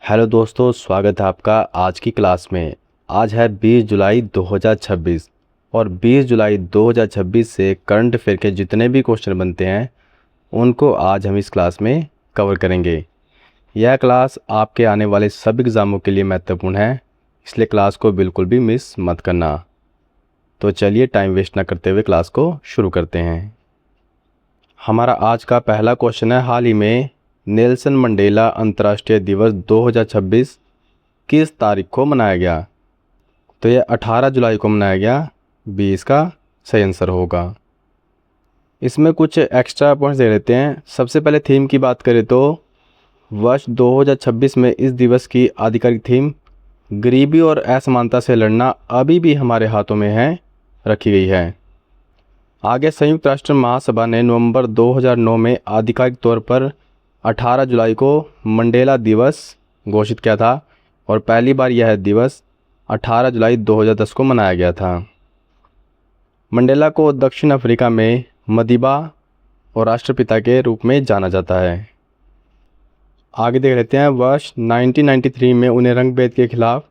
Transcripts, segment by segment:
Hello दोस्तों, स्वागत है आपका आज की क्लास में। आज है 20 जुलाई 2026 और 20 जुलाई 2026 से करंट अफेयर के जितने भी क्वेश्चन बनते हैं उनको आज हम इस क्लास में कवर करेंगे। यह क्लास आपके आने वाले सभी एग्ज़ामों के लिए महत्वपूर्ण है, इसलिए क्लास को बिल्कुल भी मिस मत करना। तो चलिए टाइम वेस्ट ना करते हुए क्लास को शुरू करते हैं। हमारा आज का पहला क्वेश्चन है, हाल ही में नेल्सन मंडेला अंतर्राष्ट्रीय दिवस 2026 किस तारीख को मनाया गया? तो यह 18 जुलाई को मनाया गया। 20 का सही आंसर होगा। इसमें कुछ एक्स्ट्रा पॉइंट्स दे लेते हैं। सबसे पहले थीम की बात करें तो वर्ष 2026 में इस दिवस की आधिकारिक थीम गरीबी और असमानता से लड़ना अभी भी हमारे हाथों में है रखी गई है। आगे संयुक्त राष्ट्र महासभा ने नवंबर 2009 में आधिकारिक तौर पर 18 जुलाई को मंडेला दिवस घोषित किया था और पहली बार यह दिवस 18 जुलाई 2010 को मनाया गया था। मंडेला को दक्षिण अफ्रीका में मदीबा और राष्ट्रपिता के रूप में जाना जाता है। आगे देख लेते हैं। वर्ष 1993 में उन्हें रंगभेद के खिलाफ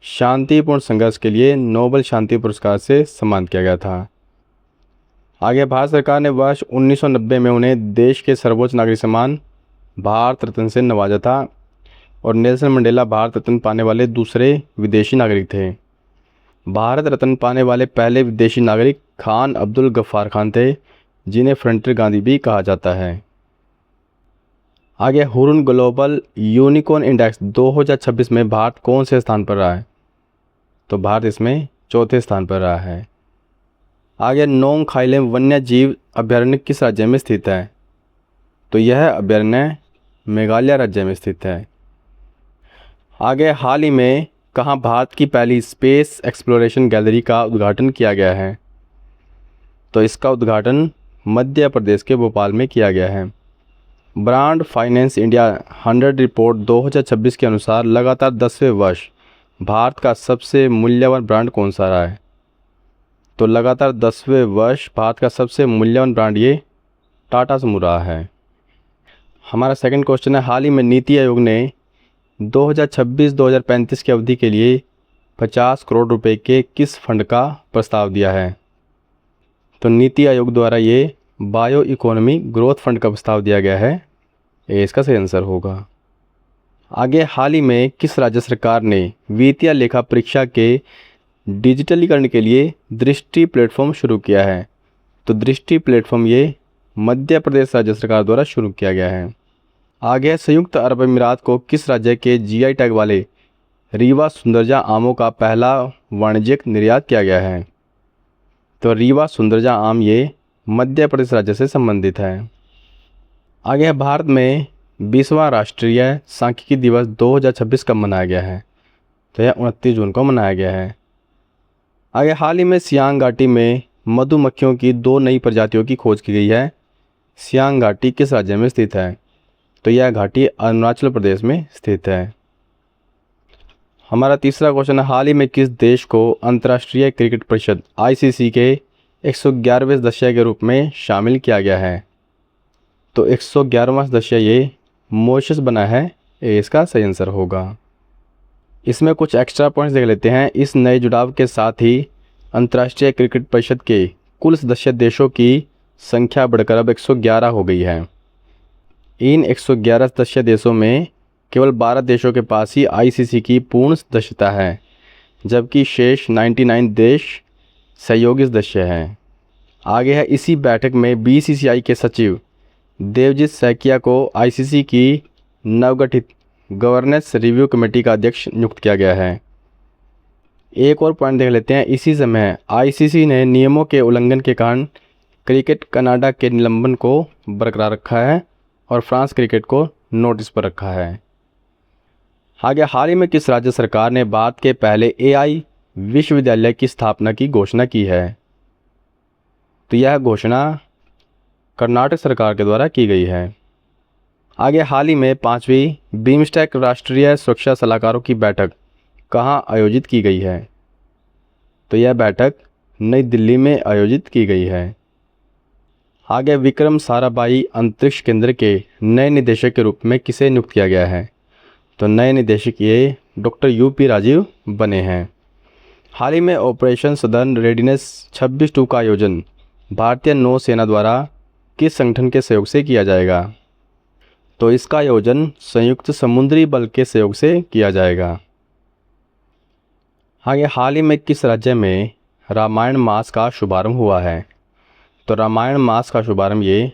शांतिपूर्ण संघर्ष के लिए नोबेल शांति पुरस्कार से सम्मानित किया गया था। आगे भारत सरकार ने वर्ष 1990 में उन्हें देश के सर्वोच्च नागरिक सम्मान भारत रत्न से नवाजा था और नेल्सन मंडेला भारत रत्न पाने वाले दूसरे विदेशी नागरिक थे। भारत रत्न पाने वाले पहले विदेशी नागरिक खान अब्दुल गफ्फार खान थे, जिन्हें फ्रंटियर गांधी भी कहा जाता है। आगे हुरुन ग्लोबल यूनिकॉर्न इंडेक्स 2026 में भारत कौन से स्थान पर रहा है? तो भारत इसमें चौथे स्थान पर रहा है। आगे नोंग खाइलेम वन्य जीव अभ्यारण्य किस राज्य में स्थित है? तो यह अभ्यारण्य मेघालय राज्य में स्थित है। आगे हाल ही में कहाँ भारत की पहली स्पेस एक्सप्लोरेशन गैलरी का उद्घाटन किया गया है? तो इसका उद्घाटन मध्य प्रदेश के भोपाल में किया गया है। ब्रांड फाइनेंस इंडिया 100 रिपोर्ट 2026 के अनुसार लगातार 10वें वर्ष भारत का सबसे मूल्यवान ब्रांड कौन सा रहा है? तो लगातार 10वें वर्ष भारत का सबसे मूल्यवान ब्रांड ये टाटा समूह रहा है। हमारा सेकंड क्वेश्चन है, हाल ही में नीति आयोग ने 2026-2035 की अवधि के लिए 50 करोड़ रुपए के किस फंड का प्रस्ताव दिया है? तो नीति आयोग द्वारा ये बायो इकोनॉमी ग्रोथ फंड का प्रस्ताव दिया गया है। ये इसका सही आंसर होगा। आगे हाल ही में किस राज्य सरकार ने वित्तीय लेखा परीक्षा के डिजिटलीकरण के लिए दृष्टि प्लेटफॉर्म शुरू किया है? तो दृष्टि प्लेटफॉर्म ये मध्य प्रदेश राज्य सरकार द्वारा शुरू किया गया है। आगे संयुक्त अरब अमीरात को किस राज्य के जीआई टैग वाले रीवा सुंदरजा आमों का पहला वाणिज्यिक निर्यात किया गया है? तो रीवा सुंदरजा आम ये मध्य प्रदेश राज्य से संबंधित है। आगे भारत में 20वां राष्ट्रीय सांख्यिकी दिवस 2026 कब मनाया गया है? तो यह 29 जून को मनाया गया है। आगे हाल ही में सियांग घाटी में मधुमक्खियों की 2 नई प्रजातियों की खोज की गई है। सियांग घाटी किस राज्य में स्थित है? तो यह घाटी अरुणाचल प्रदेश में स्थित है। हमारा तीसरा क्वेश्चन है, हाल ही में किस देश को अंतर्राष्ट्रीय क्रिकेट परिषद आईसीसी के 111वें सदस्य के रूप में शामिल किया गया है? तो 111वां सदस्य ये मॉरिशस बना है। ये इसका सही आंसर होगा। इसमें कुछ एक्स्ट्रा पॉइंट्स देख लेते हैं। इस नए जुड़ाव के साथ ही अंतर्राष्ट्रीय क्रिकेट परिषद के कुल सदस्य देशों की संख्या बढ़कर अब 111 हो गई है। इन 111 सदस्य देशों में केवल 12 देशों के पास ही आईसीसी की पूर्ण सदस्यता है, जबकि शेष 99 देश सहयोगी सदस्य हैं। आगे है, इसी बैठक में बीसीसीआई के सचिव देवजीत सैकिया को आईसीसी की नवगठित गवर्नेंस रिव्यू कमेटी का अध्यक्ष नियुक्त किया गया है। एक और पॉइंट देख लेते हैं। इसी समय आईसीसी ने नियमों के उल्लंघन के कारण क्रिकेट कनाडा के निलंबन को बरकरार रखा है और फ्रांस क्रिकेट को नोटिस पर रखा है। आगे हाल ही में किस राज्य सरकार ने भारत के पहले एआई विश्वविद्यालय की स्थापना की घोषणा की है? तो यह घोषणा कर्नाटक सरकार के द्वारा की गई है। आगे हाल ही में 5वीं बिम्स्टेक राष्ट्रीय सुरक्षा सलाहकारों की बैठक कहाँ आयोजित की गई है? तो यह बैठक नई दिल्ली में आयोजित की गई है। आगे विक्रम साराभाई अंतरिक्ष केंद्र के नए निदेशक के रूप में किसे नियुक्त किया गया है? तो नए निदेशक ये डॉक्टर यूपी राजीव बने हैं। हाल ही में ऑपरेशन सदर्न रेडिनेस 26-2 का आयोजन भारतीय नौसेना द्वारा किस संगठन के सहयोग से किया जाएगा? तो इसका आयोजन संयुक्त समुद्री बल के सहयोग से किया जाएगा। आगे, हाल ही में किस राज्य में रामायण मास का शुभारंभ हुआ है? तो रामायण मास का शुभारंभ ये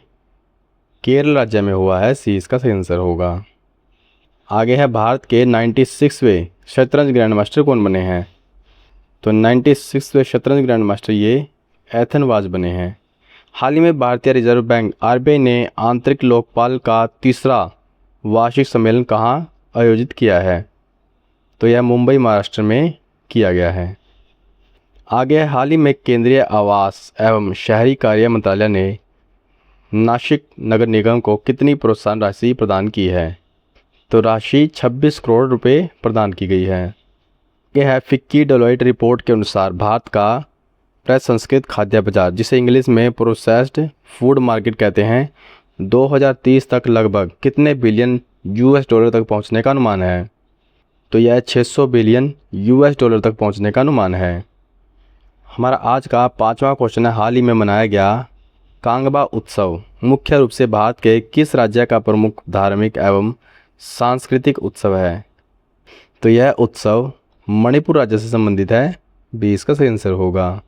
केरल राज्य में हुआ है। सी इसका सही आंसर होगा। आगे है, भारत के 96वें शतरंज ग्रैंड मास्टर कौन बने हैं? तो 96वें शतरंज ग्रैंड मास्टर ये एथन वाज बने हैं। हाल ही में भारतीय रिजर्व बैंक आरबीआई ने आंतरिक लोकपाल का तीसरा वार्षिक सम्मेलन कहाँ आयोजित किया है? तो यह मुंबई महाराष्ट्र में किया गया है। आगे, हाल ही में केंद्रीय आवास एवं शहरी कार्य मंत्रालय ने नासिक नगर निगम को कितनी प्रोत्साहन राशि प्रदान की है? तो राशि 26 करोड़ रुपए प्रदान की गई है। यह है, फिक्की डेलोइट रिपोर्ट के अनुसार भारत का प्रसंस्कृत खाद्य बाजार, जिसे इंग्लिश में प्रोसेस्ड फूड मार्केट कहते हैं, 2030 तक लगभग कितने बिलियन यूएस डॉलर तक पहुंचने का अनुमान है? तो यह 600 बिलियन यूएस डॉलर तक पहुंचने का अनुमान है। हमारा आज का 5वां क्वेश्चन है, हाल ही में मनाया गया कांगबा उत्सव मुख्य रूप से भारत के किस राज्य का प्रमुख धार्मिक एवं सांस्कृतिक उत्सव है? तो यह उत्सव मणिपुर राज्य से संबंधित है। बी इसका सही आंसर होगा।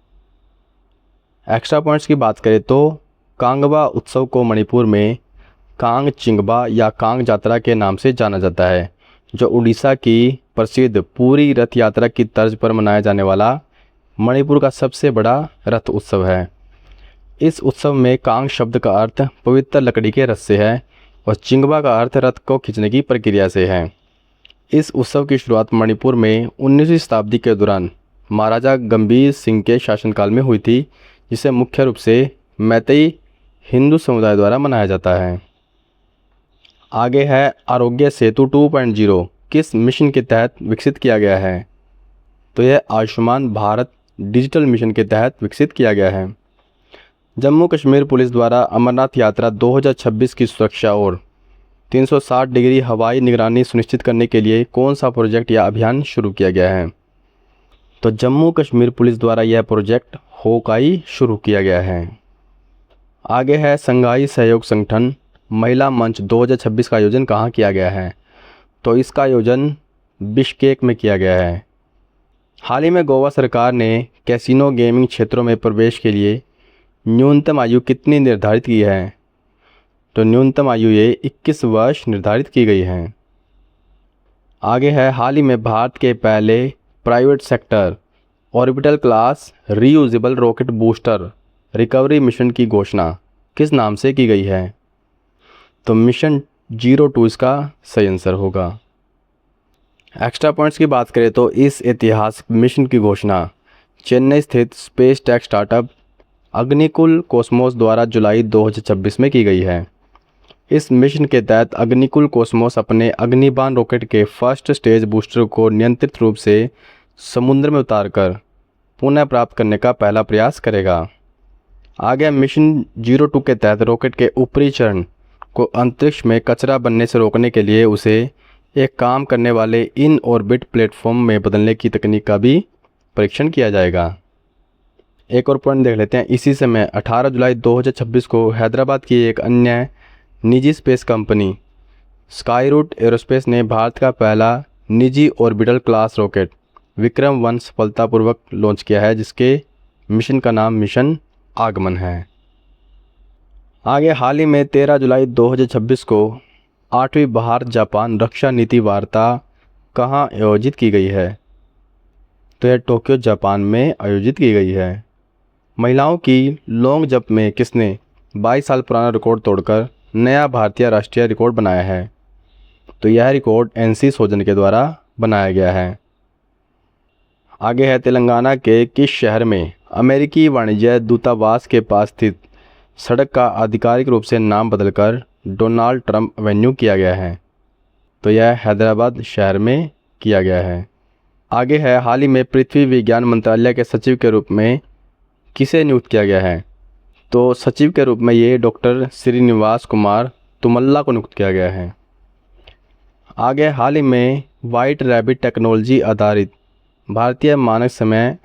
एक्स्ट्रा पॉइंट्स की बात करें तो कांगबा उत्सव को मणिपुर में कांग चिंगबा या कांग जात्रा के नाम से जाना जाता है, जो उड़ीसा की प्रसिद्ध पूरी रथ यात्रा की तर्ज पर मनाया जाने वाला मणिपुर का सबसे बड़ा रथ उत्सव है। इस उत्सव में कांग शब्द का अर्थ पवित्र लकड़ी के रथ से है और चिंगबा का अर्थ रथ को खींचने की प्रक्रिया से है। इस उत्सव की शुरुआत मणिपुर में 19वीं शताब्दी के दौरान महाराजा गंभीर सिंह के शासनकाल में हुई थी, जिसे मुख्य रूप से मैतेई हिंदू समुदाय द्वारा मनाया जाता है। आगे है, आरोग्य सेतु 2.0 किस मिशन के तहत विकसित किया गया है? तो यह आयुष्मान भारत डिजिटल मिशन के तहत विकसित किया गया है। जम्मू कश्मीर पुलिस द्वारा अमरनाथ यात्रा 2026 की सुरक्षा और 360 डिग्री हवाई निगरानी सुनिश्चित करने के लिए कौन सा प्रोजेक्ट या अभियान शुरू किया गया है? तो जम्मू कश्मीर पुलिस द्वारा यह प्रोजेक्ट होकाई शुरू किया गया है। आगे है, संघाई सहयोग संगठन महिला मंच 2026 का आयोजन कहाँ किया गया है? तो इसका आयोजन बिश्केक में किया गया है। हाल ही में गोवा सरकार ने कैसीनो गेमिंग क्षेत्रों में प्रवेश के लिए न्यूनतम आयु कितनी निर्धारित की है? तो न्यूनतम आयु ये 21 वर्ष निर्धारित की गई है। आगे है, हाल ही में भारत के पहले private sector orbital class reusable rocket booster recovery mission की घोषणा किस नाम से की गई है? तो मिशन 02 इसका सही आंसर होगा। एक्स्ट्रा पॉइंट्स की बात करें तो इस ऐतिहासिक मिशन की घोषणा चेन्नई स्थित space tech startup Agnikul Cosmos द्वारा जुलाई 2026 में की गई है। इस मिशन के तहत अग्निकुल कॉस्मोस अपने अग्निबाण रॉकेट के फर्स्ट स्टेज बूस्टर को नियंत्रित रूप से समुद्र में उतारकर पुनः प्राप्त करने का पहला प्रयास करेगा। आगे, मिशन 02 के तहत रॉकेट के ऊपरी चरण को अंतरिक्ष में कचरा बनने से रोकने के लिए उसे एक काम करने वाले इन ऑर्बिट प्लेटफॉर्म में बदलने की तकनीक का भी परीक्षण किया जाएगा। एक और पॉइंट देख लेते हैं। इसी समय 18 जुलाई 2026 को हैदराबाद की एक अन्य निजी स्पेस कंपनी स्काईरूट एरोस्पेस ने भारत का पहला निजी ऑर्बिटल क्लास रॉकेट विक्रम-1 सफलतापूर्वक लॉन्च किया है, जिसके मिशन का नाम मिशन आगमन है। आगे, हाल ही में 13 जुलाई 2026 को 8वीं भारत जापान रक्षा नीति वार्ता कहाँ आयोजित की गई है? तो यह टोक्यो जापान में आयोजित की गई है। महिलाओं की लॉन्ग जंप में किसने 22 साल पुराना रिकॉर्ड तोड़कर नया भारतीय राष्ट्रीय रिकॉर्ड बनाया है? तो यह रिकॉर्ड एनसी सोजन के द्वारा बनाया गया है। आगे है, तेलंगाना के किस शहर में अमेरिकी वाणिज्य दूतावास के पास स्थित सड़क का आधिकारिक रूप से नाम बदलकर डोनाल्ड ट्रंप एवेन्यू किया गया है? तो यह हैदराबाद शहर में किया गया है। आगे है, हाल ही में पृथ्वी विज्ञान मंत्रालय के सचिव के रूप में किसे नियुक्त किया गया है? तो सचिव के रूप में ये डॉक्टर श्रीनिवास कुमार तुमल्ला को नियुक्त किया गया है। आगे हाल ही में वाइट रैबिट टेक्नोलॉजी आधारित भारतीय मानक समय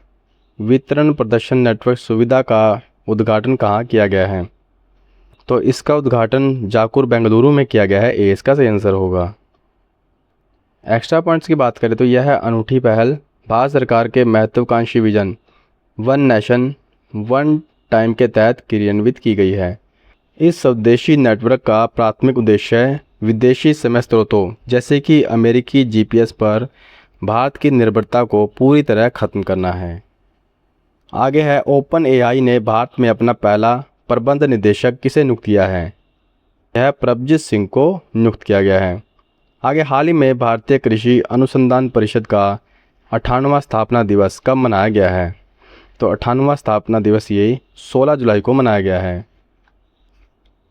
वितरण प्रदर्शन नेटवर्क सुविधा का उद्घाटन कहाँ किया गया है? तो इसका उद्घाटन जाकुर बेंगलुरु में किया गया है। ए इसका सही आंसर होगा। एक्स्ट्रा पॉइंट्स की बात करें तो यह अनूठी पहल भारत सरकार के महत्वाकांक्षी vision one nation one time के तहत क्रियान्वित की गई है। इस स्वदेशी नेटवर्क का प्राथमिक उद्देश्य विदेशी समय स्रोतों जैसे कि अमेरिकी जीपीएस पर भारत की निर्भरता को पूरी तरह खत्म करना है। आगे है ओपन एआई ने भारत में अपना पहला प्रबंध निदेशक किसे नियुक्त किया है? यह प्रभजीत सिंह को नियुक्त किया गया है। आगे हाल ही में भारतीय कृषि अनुसंधान परिषद का 98वां स्थापना दिवस कब मनाया गया है? तो 98वां स्थापना दिवस ये 16 जुलाई को मनाया गया है।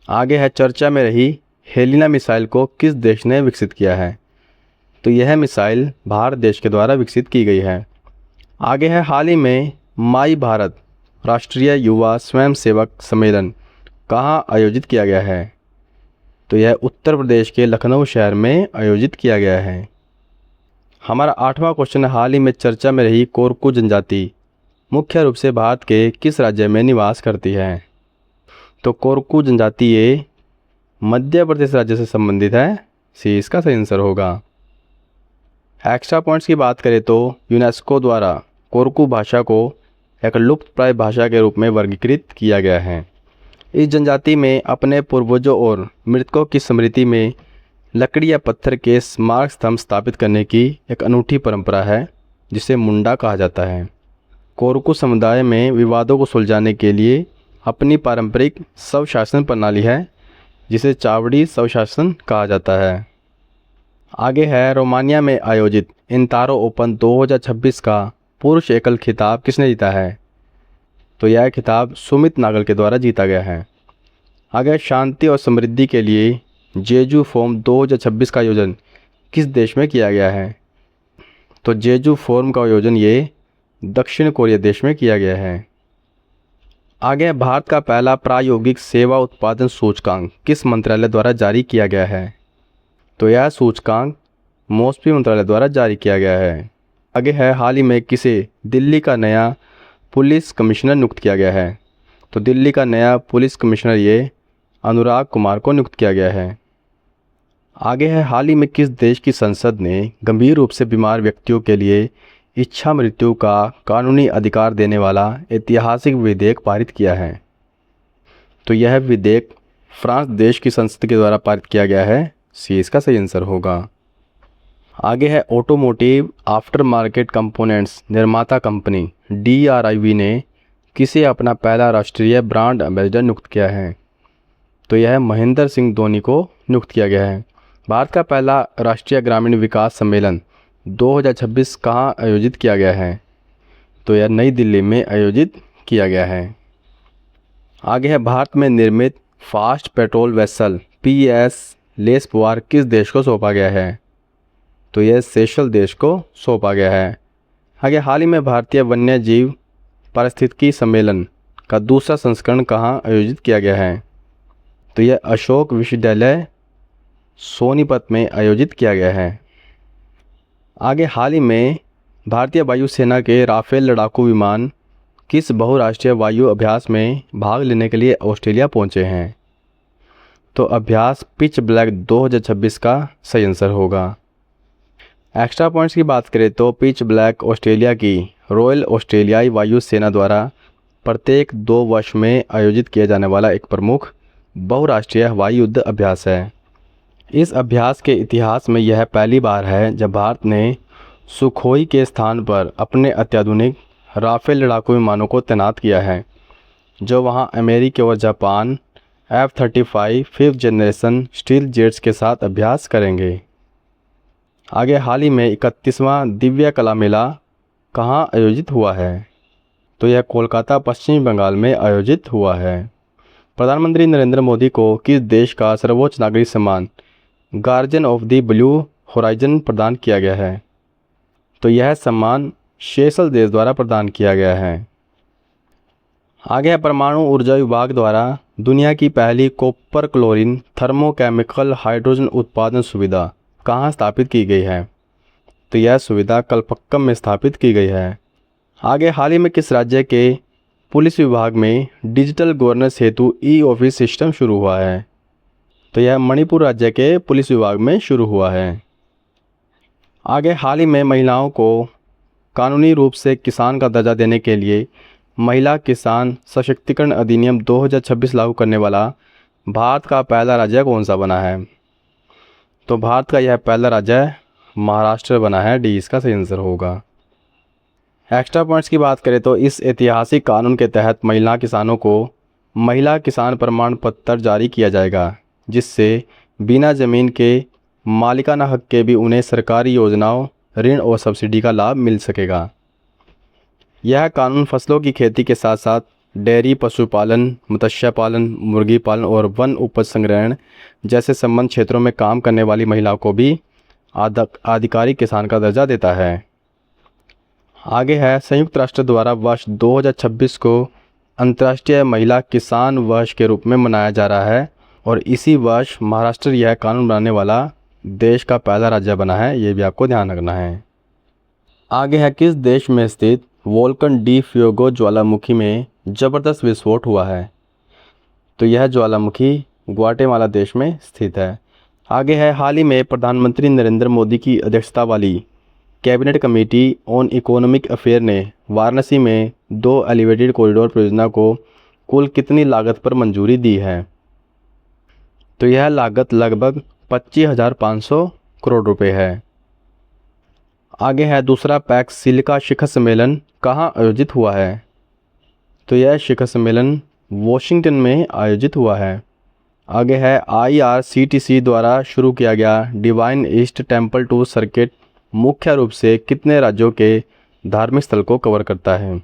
आगे है चर्चा में रही हेलिना मिसाइल को किस देश ने विकसित किया है? तो यह मिसाइल भारत देश के द्वारा विकसित की गई है। आगे है हाल ही में माई भारत राष्ट्रीय युवा स्वयंसेवक सम्मेलन कहाँ आयोजित किया गया है? तो यह उत्तर प्रदेश के लखनऊ शहर में आयोजित किया गया है। हमारा 8वां क्वेश्चन हाल ही में चर्चा में रही कोरकू जनजाति मुख्य रूप से भारत के किस राज्य में निवास करती है? तो कोरकू जनजाति ये मध्य प्रदेश राज्य से संबंधित है। सी इसका सही आंसर होगा। एक्स्ट्रा पॉइंट्स की बात करें तो यूनेस्को द्वारा कोरकू भाषा को एक लुप्तप्राय भाषा के रूप में वर्गीकृत किया गया है। इस जनजाति में अपने पूर्वजों और मृतकों की स्मृति में लकड़ी या पत्थर के स्मारक स्तंभ स्थापित करने की एक अनूठी परंपरा है जिसे मुंडा कहा जाता है। कोरकू समुदाय में विवादों को सुलझाने के लिए अपनी पारंपरिक स्वशासन प्रणाली है जिसे चावड़ी स्वशासन कहा जाता है। आगे है रोमानिया में आयोजित इंतारो ओपन 2026 का पुरुष एकल खिताब किसने जीता है? तो यह खिताब सुमित नागल के द्वारा जीता गया है। आगे शांति और समृद्धि के लिए जेजू फोरम 2026 का आयोजन किस देश में किया गया है? तो जेजू फोरम का आयोजन ये दक्षिण कोरिया देश में किया गया है। आगे भारत का पहला प्रायोगिक सेवा उत्पादन सूचकांक किस मंत्रालय द्वारा जारी किया गया है? तो यह सूचकांक मौसमी मंत्रालय द्वारा जारी किया गया है। आगे है हाल ही में किसे दिल्ली का नया पुलिस कमिश्नर नियुक्त किया गया है? तो दिल्ली का नया पुलिस कमिश्नर ये अनुराग कुमार को नियुक्त किया गया है। आगे है हाल ही में किस देश की संसद ने गंभीर रूप से बीमार व्यक्तियों के लिए इच्छा मृत्यु का कानूनी अधिकार देने वाला ऐतिहासिक विधेयक पारित किया है? तो यह विधेयक फ्रांस देश की संसद के द्वारा पारित किया गया है। सी इसका सही आंसर होगा। आगे है ऑटोमोटिव आफ्टर मार्केट कंपोनेंट्स निर्माता कंपनी DRIV ने किसे अपना पहला राष्ट्रीय ब्रांड एम्बेसडर नियुक्त किया है? तो यह महेंद्र सिंह धोनी को नियुक्त किया गया है। भारत का पहला राष्ट्रीय ग्रामीण विकास सम्मेलन 2026 कहाँ आयोजित किया गया है? तो यह नई दिल्ली में आयोजित किया गया है। आगे है भारत में निर्मित फास्ट पेट्रोल वेसल PS लेस्पोर किस देश को सौंपा गया है? तो यह सेशल देश को सौंपा गया है। आगे हाल ही में भारतीय वन्य जीव पारिस्थितिकी सम्मेलन का दूसरा संस्करण कहाँ आयोजित किया गया है? तो यह अशोक विश्वविद्यालय सोनीपत में आयोजित किया गया है। आगे हाल ही में भारतीय वायुसेना के राफेल लड़ाकू विमान किस बहुराष्ट्रीय वायु अभ्यास में भाग लेने के लिए ऑस्ट्रेलिया पहुंचे हैं? तो अभ्यास पिच ब्लैक 2026 का सही आंसर होगा। एक्स्ट्रा पॉइंट्स की बात करें तो पिच ब्लैक ऑस्ट्रेलिया की रॉयल ऑस्ट्रेलियाई वायु सेना द्वारा प्रत्येक 2 वर्ष में आयोजित किया जाने वाला एक प्रमुख बहुराष्ट्रीय हवाई युद्ध अभ्यास है। इस अभ्यास के इतिहास में यह पहली बार है जब भारत ने सुखोई के स्थान पर अपने अत्याधुनिक राफेल लड़ाकू विमानों को तैनात किया है जो वहां अमेरिका और Japan F-35 5th generation steel jets के साथ अभ्यास करेंगे। आगे हाल ही में 31वां दिव्य कला मेला कहाँ आयोजित हुआ है? तो यह कोलकाता पश्चिमी बंगाल में आयोजित हुआ है। प्रधानमंत्री नरेंद्र मोदी को किस देश का सर्वोच्च नागरिक सम्मान guardian of the blue horizon प्रदान किया गया है? तो यह सम्मान सेशल देश द्वारा प्रदान किया गया है। आगे है परमाणु ऊर्जा विभाग द्वारा दुनिया की पहली कॉपर क्लोरीन थर्मोकेमिकल हाइड्रोजन उत्पादन सुविधा कहाँ स्थापित की गई है? तो यह सुविधा कलपक्कम में स्थापित की गई है। आगे, हाल ही में किस राज्य के पुलिस विभाग में डिजिटल गवर्नेंस हेतु ई ऑफिस सिस्टम शुरू हुआ है? तो यह मणिपुर राज्य के पुलिस विभाग में शुरू हुआ है। आगे, हाल ही में महिलाओं को कानूनी रूप से किसान का दर्जा देने के लिए महिला किसान सशक्तिकरण अधिनियम 2026 लागू करने वाला भारत का पहला राज्य कौन सा बना है? तो भारत का यह पहला राज्य महाराष्ट्र बना है। डी इसका सही आंसर होगा। एक्स्ट्रा पॉइंट्स की बात करें तो इस ऐतिहासिक कानून के तहत महिला किसानों को महिला किसान प्रमाण पत्र जारी किया जाएगा, जिससे बिना ज़मीन के मालिकाना हक के भी उन्हें सरकारी योजनाओं, ऋण और सब्सिडी का लाभ मिल सकेगा। यह कानून फसलों की खेती के साथ साथ डेयरी, पशुपालन, मत्स्य पालन, मुर्गी पालन और वन उपज संग्रहण जैसे संबंध क्षेत्रों में काम करने वाली महिलाओं को भी आधिकारिक किसान का दर्जा देता है। आगे है, संयुक्त राष्ट्र द्वारा वर्ष 2026 को अंतर्राष्ट्रीय महिला किसान वर्ष के रूप में मनाया जा रहा है और इसी वर्ष महाराष्ट्र यह कानून बनाने वाला देश का पहला राज्य बना है। ये भी आपको ध्यान रखना है। आगे है, किस देश में स्थित वोल्कन डी फ्यूगो ज्वालामुखी में ज़बरदस्त विस्फोट हुआ है? तो यह ज्वालामुखी ग्वाटेमाला देश में स्थित है। आगे है, हाल ही में प्रधानमंत्री नरेंद्र मोदी की अध्यक्षता वाली cabinet committee on economic affair ने वाराणसी में 2 एलिवेटेड कॉरिडोर परियोजना को कुल कितनी लागत पर मंजूरी दी है? तो यह लागत लगभग 25,500 करोड़ रुपए है। आगे है, दूसरा पैक्स सिलिका शिखर सम्मेलन कहाँ आयोजित हुआ है? तो यह शिखर सम्मेलन वॉशिंगटन में आयोजित हुआ है। आगे है, IRCTC द्वारा शुरू किया गया divine east temple tour circuit मुख्य रूप से कितने राज्यों के धार्मिक स्थल को कवर करता है?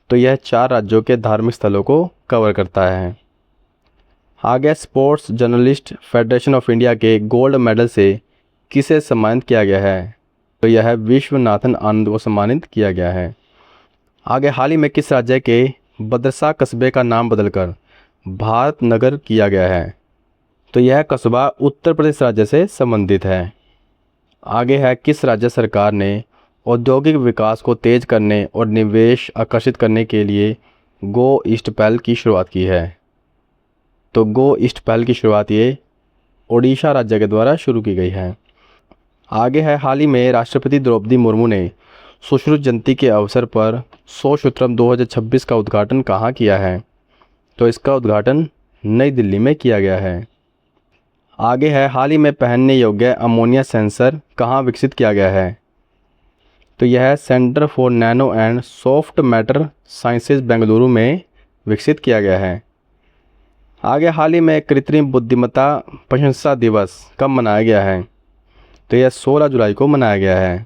तो यह 4 राज्यों के धार्मिक स्थलों को कवर करता है। आगे, sports journalist federation of India के गोल्ड मेडल से किसे सम्मानित किया गया है? तो यह विश्वनाथन आनंद को सम्मानित किया गया है। आगे, हाल ही में किस राज्य के बदरसा कस्बे का नाम बदलकर भारत नगर किया गया है? तो यह कस्बा उत्तर प्रदेश राज्य से संबंधित है। आगे है, किस राज्य सरकार ने औद्योगिक विकास को तेज करने और निवेश आकर्षित करने के लिए गो ईस्ट पहल की शुरुआत की है? तो गो ईस्ट पहल की शुरुआत ये ओडिशा राज्य के द्वारा शुरू की गई है। आगे है, हाल ही में राष्ट्रपति द्रौपदी मुर्मू ने सुश्रुत जयंती के अवसर पर सौसूत्रम 2026 का उद्घाटन कहाँ किया है? तो इसका उद्घाटन नई दिल्ली में किया गया है। आगे है, हाल ही में पहनने योग्य अमोनिया सेंसर कहाँ विकसित किया गया है? तो यह centre for nano and soft matter sciences Bengaluru में विकसित किया गया है। आगे, हाल ही में कृत्रिम बुद्धिमत्ता प्रशंसा दिवस कब मनाया गया है? तो यह 16 जुलाई को मनाया गया है।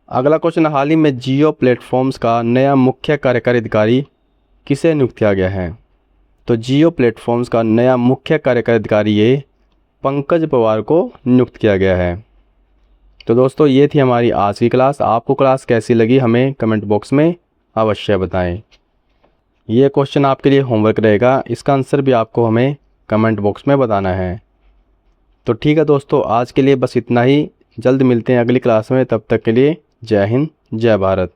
अगला क्वेश्चन, हाल ही में जियो प्लेटफॉर्म्स का नया मुख्य कार्यकारी अधिकारी किसे नियुक्त किया गया है? तो जियो प्लेटफॉर्म्स का नया मुख्य कार्यकारी अधिकारी ये पंकज पवार को नियुक्त किया गया है। तो दोस्तों, ये थी हमारी आज की क्लास। आपको क्लास कैसी लगी हमें कमेंट बॉक्स में अवश्य बताएं। ये क्वेश्चन आपके लिए होमवर्क रहेगा, इसका आंसर भी आपको हमें कमेंट बॉक्स में बताना है। तो ठीक है दोस्तों, आज के लिए बस इतना ही। जल्द मिलते हैं अगली क्लास में, तब तक के लिए जय हिंद, जय भारत।